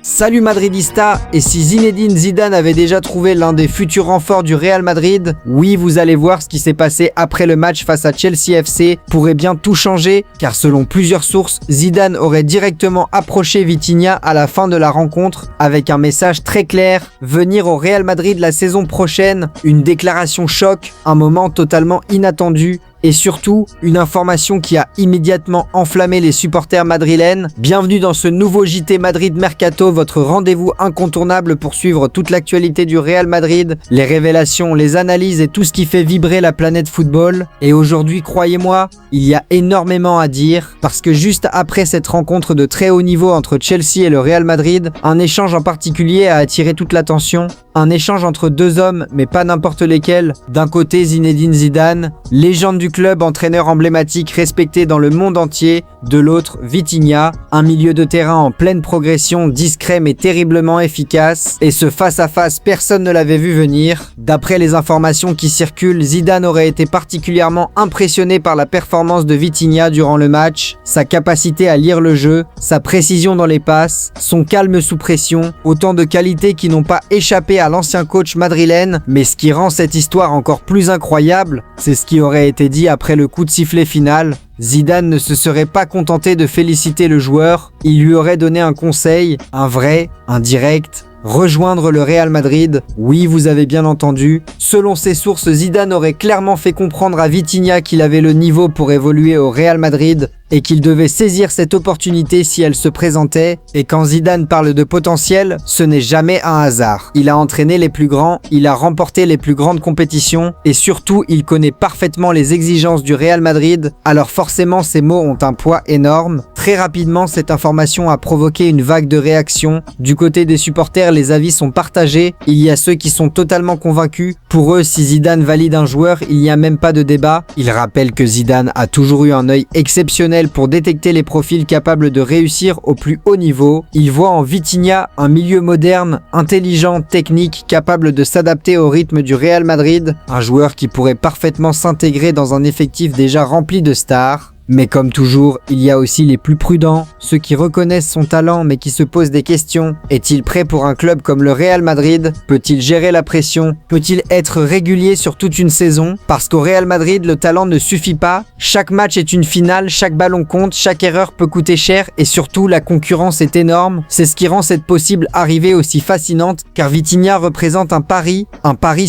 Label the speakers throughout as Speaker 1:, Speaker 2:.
Speaker 1: Salut Madridista, et si Zinedine Zidane avait déjà trouvé l'un des futurs renforts du Real Madrid, oui, vous allez voir ce qui s'est passé après le match face à Chelsea FC pourrait bien tout changer, car selon plusieurs sources, Zidane aurait directement approché Vitinha à la fin de la rencontre avec un message très clair: venir au Real Madrid la saison prochaine, une déclaration choc, un moment totalement inattendu. Et surtout, une information qui a immédiatement enflammé les supporters madrilènes. Bienvenue dans ce nouveau JT Madrid Mercato, votre rendez-vous incontournable pour suivre toute l'actualité du Real Madrid, les révélations, les analyses et tout ce qui fait vibrer la planète football. Et aujourd'hui, croyez-moi, il y a énormément à dire, parce que juste après cette rencontre de très haut niveau entre Chelsea et le Real Madrid, un échange en particulier a attiré toute l'attention. Un échange entre deux hommes, mais pas n'importe lesquels. D'un côté, Zinedine Zidane, légende du club, entraîneur emblématique respecté dans le monde entier. De l'autre, Vitinha, un milieu de terrain en pleine progression, discret mais terriblement efficace. Et ce face-à-face, personne ne l'avait vu venir. D'après les informations qui circulent, Zidane aurait été particulièrement impressionné par la performance de Vitinha durant le match, sa capacité à lire le jeu, sa précision dans les passes, son calme sous pression, autant de qualités qui n'ont pas échappé à l'ancien coach madrilène. Mais ce qui rend cette histoire encore plus incroyable, c'est ce qui aurait été dit après le coup de sifflet final. Zidane ne se serait pas contenté de féliciter le joueur, il lui aurait donné un conseil, un vrai, un direct: rejoindre le Real Madrid. Oui, vous avez bien entendu. Selon ses sources, Zidane aurait clairement fait comprendre à Vitinha qu'il avait le niveau pour évoluer au Real Madrid et qu'il devait saisir cette opportunité si elle se présentait. Et quand Zidane parle de potentiel, ce n'est jamais un hasard. Il a entraîné les plus grands, il a remporté les plus grandes compétitions et surtout, il connaît parfaitement les exigences du Real Madrid, alors forcément ces mots ont un poids énorme. Très rapidement, cette information a provoqué une vague de réactions. Du côté des supporters, les avis sont partagés. Il y a ceux qui sont totalement convaincus. Pour eux, si Zidane valide un joueur, il n'y a même pas de débat. Il rappelle que Zidane a toujours eu un œil exceptionnel pour détecter les profils capables de réussir au plus haut niveau. Il voit en Vitinha un milieu moderne, intelligent, technique, capable de s'adapter au rythme du Real Madrid, un joueur qui pourrait parfaitement s'intégrer dans un effectif déjà rempli de stars. Mais comme toujours, il y a aussi les plus prudents, ceux qui reconnaissent son talent mais qui se posent des questions. Est-il prêt pour un club comme le Real Madrid? Peut-il gérer la pression? Peut-il être régulier sur toute une saison? Parce qu'au Real Madrid, le talent ne suffit pas. Chaque match est une finale, chaque ballon compte, chaque erreur peut coûter cher et surtout la concurrence est énorme. C'est ce qui rend cette possible arrivée aussi fascinante, car Vitinha représente un pari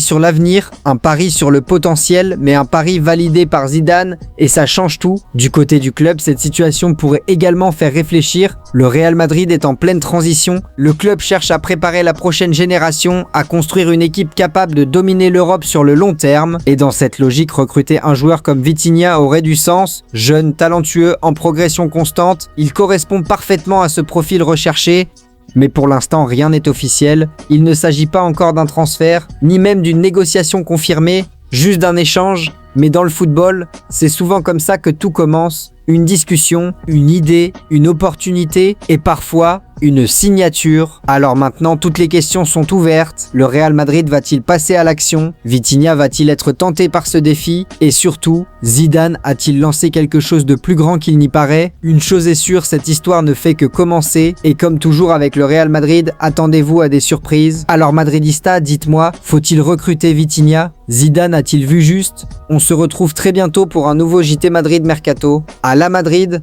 Speaker 1: sur l'avenir, un pari sur le potentiel, mais un pari validé par Zidane et ça change tout. Du côté du club, cette situation pourrait également faire réfléchir. Le Real Madrid est en pleine transition. Le club cherche à préparer la prochaine génération, à construire une équipe capable de dominer l'Europe sur le long terme. Et dans cette logique, recruter un joueur comme Vitinha aurait du sens. Jeune, talentueux, en progression constante, il correspond parfaitement à ce profil recherché. Mais pour l'instant, rien n'est officiel. Il ne s'agit pas encore d'un transfert, ni même d'une négociation confirmée, juste d'un échange. Mais dans le football, c'est souvent comme ça que tout commence. Une discussion, une idée, une opportunité et parfois une signature. Alors maintenant, toutes les questions sont ouvertes. Le Real Madrid va-t-il passer à l'action? Vitinha va-t-il être tenté par ce défi? Et surtout, Zidane a-t-il lancé quelque chose de plus grand qu'il n'y paraît? Une chose est sûre, cette histoire ne fait que commencer. Et comme toujours avec le Real Madrid, attendez-vous à des surprises. Alors Madridista, dites-moi, faut-il recruter Vitinha? Zidane a-t-il vu juste? On se retrouve très bientôt pour un nouveau JT Madrid Mercato. À la Madrid!